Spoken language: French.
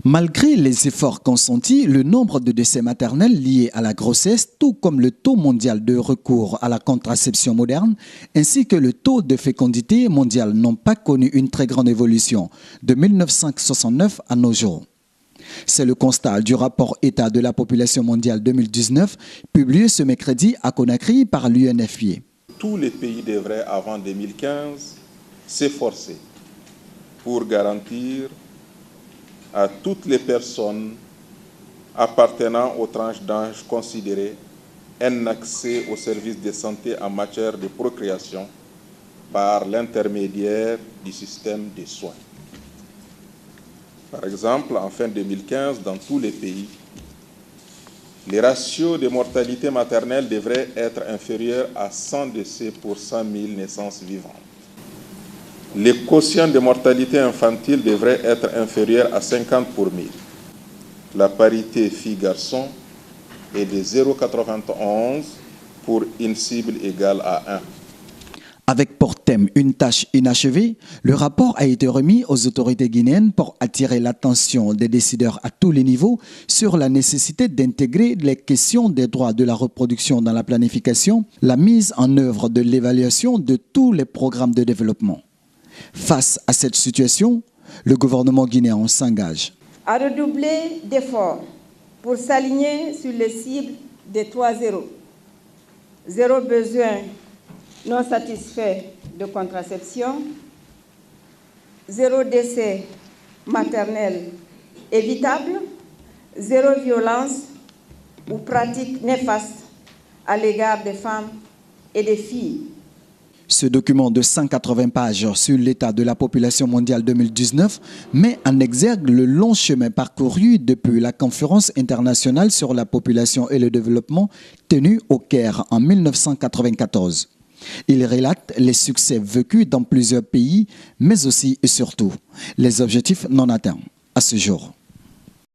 Malgré les efforts consentis, le nombre de décès maternels liés à la grossesse, tout comme le taux mondial de recours à la contraception moderne, ainsi que le taux de fécondité mondial n'ont pas connu une très grande évolution de 1969 à nos jours. C'est le constat du rapport État de la population mondiale 2019, publié ce mercredi à Conakry par l'UNFPA. Tous les pays devraient, avant 2015, s'efforcer pour garantir à toutes les personnes appartenant aux tranches d'âge considérées un accès aux services de santé en matière de procréation par l'intermédiaire du système de soins. Par exemple, en fin 2015, dans tous les pays, les ratios de mortalité maternelle devraient être inférieurs à 100 décès pour 100 000 naissances vivantes. Les quotients de mortalité infantile devraient être inférieurs à 50 pour 1000. La parité filles-garçons est de 0,91 pour une cible égale à 1. Avec pour thème une tâche inachevée, le rapport a été remis aux autorités guinéennes pour attirer l'attention des décideurs à tous les niveaux sur la nécessité d'intégrer les questions des droits de la reproduction dans la planification, la mise en œuvre de l'évaluation de tous les programmes de développement. Face à cette situation, le gouvernement guinéen s'engage à redoubler d'efforts pour s'aligner sur les cibles des 3 zéros. Zéro besoin non satisfait de contraception, zéro décès maternel évitable, zéro violence ou pratique néfaste à l'égard des femmes et des filles. Ce document de 180 pages sur l'état de la population mondiale 2019 met en exergue le long chemin parcouru depuis la conférence internationale sur la population et le développement tenue au Caire en 1994. Il relate les succès vécus dans plusieurs pays, mais aussi et surtout les objectifs non atteints à ce jour.